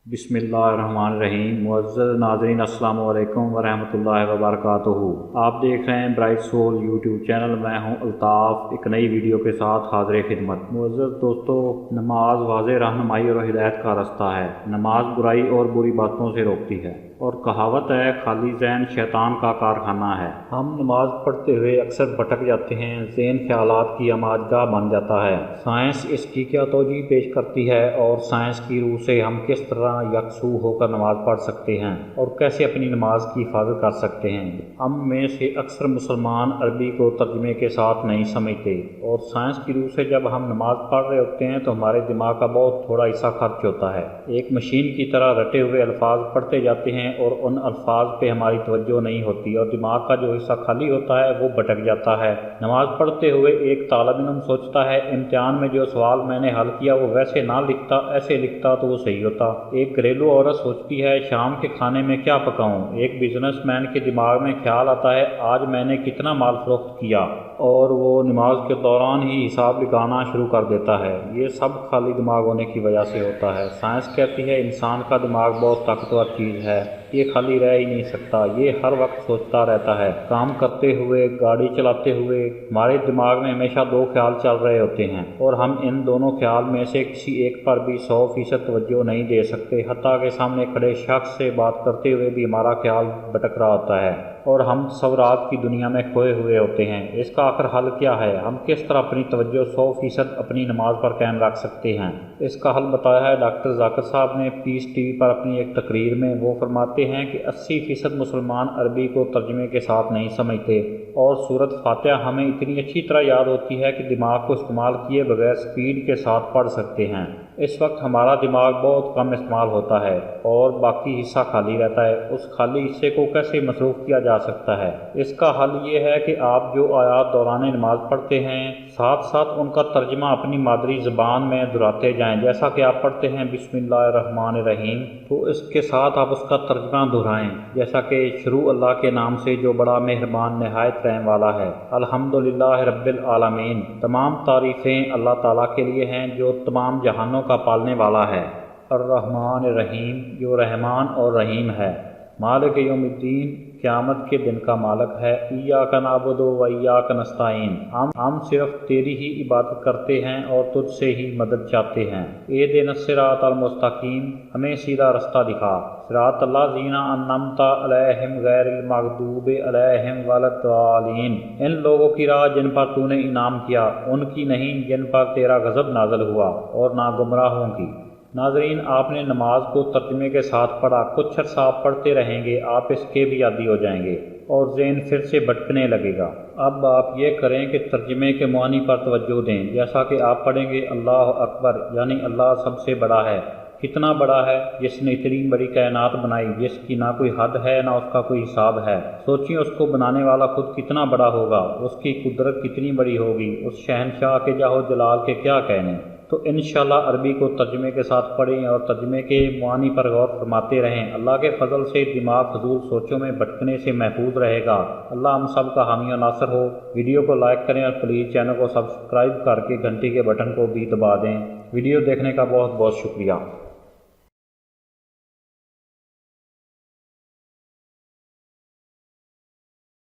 बिस्मिल्लाहिर्रहमानिर्रहीम। मुअज़्ज़ज़ नाज़रीन, अस्सलामु अलैकुम वरहमतुल्लाहि वबरकातुहू। आप देख रहे हैं ब्राइट सोल यूट्यूब चैनल। मैं हूं अल्ताफ़, एक नई वीडियो के साथ हाज़िर खिदमत। मुअज़्ज़ज़ दोस्तों, नमाज वाज़ेह रहनुमाई और हिदायत का रास्ता है। नमाज बुराई और बुरी बातों से रोकती है और कहावत है, खाली ज़हन शैतान का कारखाना है। हम नमाज पढ़ते हुए अक्सर भटक जाते हैं, ज़हन ख्यालात की आमादगाह बन जाता है। साइंस इसकी क्या तौजीह पेश करती है और साइंस की रूह से हम किस तरह यकसू होकर नमाज पढ़ सकते हैं और कैसे अपनी नमाज की हिफाजत कर सकते हैं। हम में से अक्सर मुसलमान अरबी को तर्जमे के साथ नहीं समझते और साइंस की रूह से जब हम नमाज पढ़ रहे होते हैं तो हमारे दिमाग का बहुत थोड़ा हिस्सा खर्च होता है। एक मशीन की तरह रटे हुए अल्फाज पढ़ते जाते हैं और उन अल्फाज पे हमारी तवज्जो नहीं होती और दिमाग का जो हिस्सा खाली होता है वो भटक जाता है। नमाज पढ़ते हुए एक तालिब इल्म सोचता है, इम्तिहान में जो सवाल मैंने हल किया वो वैसे ना लिखता, ऐसे लिखता तो वो सही होता। एक घरेलू औरत सोचती है, शाम के खाने में क्या पकाऊं। एक बिजनेसमैन के दिमाग में ख्याल आता है, आज मैंने कितना माल फरोख्त किया, और वो नमाज के दौरान ही हिसाब लगाना शुरू कर देता है। ये सब खाली दिमाग होने की वजह से होता है। साइंस कहती है इंसान का दिमाग बहुत ताकतवर चीज़ है, ये खाली रह ही नहीं सकता, ये हर वक्त सोचता रहता है। काम करते हुए, गाड़ी चलाते हुए हमारे दिमाग में हमेशा दो ख्याल चल रहे होते हैं और हम इन दोनों ख्याल में से किसी एक पर भी 100% तवज्जो नहीं दे सकते। हत्ता के सामने खड़े शख्स से बात करते हुए भी हमारा ख्याल भटक रहा होता है और हम सवरात की दुनिया में खोए हुए होते हैं। इसका आखिर हल क्या है? हम किस तरह अपनी तवज्जो 100% अपनी नमाज पर कायम रख सकते हैं? इसका हल बताया है डॉक्टर जाकिर साहब ने पीस टीवी पर अपनी एक तकरीर में। वो फरमाते हैं कि 80% मुसलमान अरबी को तर्जमे के साथ नहीं समझते और सूरत फातिहा हमें इतनी अच्छी तरह याद होती है कि दिमाग को इस्तेमाल किए बगैर स्पीड के साथ पढ़ सकते हैं। इस वक्त हमारा दिमाग बहुत कम इस्तेमाल होता है और बाकी हिस्सा खाली रहता है। उस खाली हिस्से को कैसे मसरूफ़ किया जा सकता है? इसका हल ये है कि आप जो आयात दौरान नमाज पढ़ते हैं साथ साथ उनका तर्जमा अपनी मादरी ज़बान में दोहराते जाएं। जैसा कि आप पढ़ते हैं बिस्मिल्लाहिर्रहमानिर्रहीम, तो इसके साथ आप उसका तर्जमा दोहराएं, जैसा कि शुरू अल्लाह के नाम से जो बड़ा मेहरबान नहायत रहम वाला है। अल्हम्दुलिल्लाह रब्बिल आलमीन, तमाम तारीफ़ें अल्लाह ताला के लिए हैं जो तमाम जहानों का पालने वाला है। अर्रहमान रहीम, जो रहमान और रहीम है। मालिक यौमिद्दीन, क़यामत के दिन का मालिक है। इय्याका नअबुदु व इय्याका नस्तईन, हम सिर्फ तेरी ही इबादत करते हैं और तुझसे ही मदद चाहते हैं। इहदिनस सिरातल मुस्तकीम, हमें सीधा रास्ता दिखा। सिरातल लज़ीना अन्अमता अलैहिम गैरिल मग़दूबि अलैहिम वलद्दालिन, इन लोगों की राह जिन पर तूने इनाम किया, उनकी नहीं जिन पर तेरा गज़ब नाज़िल हुआ, और ना गुमराहों की। नाज़रीन, आपने नमाज को तर्जमे के साथ पढ़ा। कुछ अर्सा आप पढ़ते रहेंगे, आप इसके भी आदी हो जाएंगे और ज़हन फिर से भटकने लगेगा। अब आप ये करें कि तर्जमे के मानी पर तवज्जो दें। जैसा कि आप पढ़ेंगे अल्लाह अकबर, यानी अल्लाह सबसे बड़ा है। कितना बड़ा है? जिसने इतनी बड़ी कायनात बनाई, जिसकी ना कोई हद है ना उसका कोई हिसाब है। सोचिए उसको बनाने वाला खुद कितना बड़ा होगा, उसकी कुदरत कितनी बड़ी होगी। उस शहनशाह के जाहो जलाल के क्या कहने। तो इंशाल्लाह अरबी को तर्जमे के साथ पढ़ें और तर्जमे के मानी पर गौर फरमाते रहें। अल्लाह के फजल से दिमाग फजूल सोचों में भटकने से महफूज रहेगा। अल्लाह हम सब का हामी और नासर हो। वीडियो को लाइक करें और प्लीज़ चैनल को सब्सक्राइब करके घंटी के बटन को भी दबा दें। वीडियो देखने का बहुत बहुत शुक्रिया।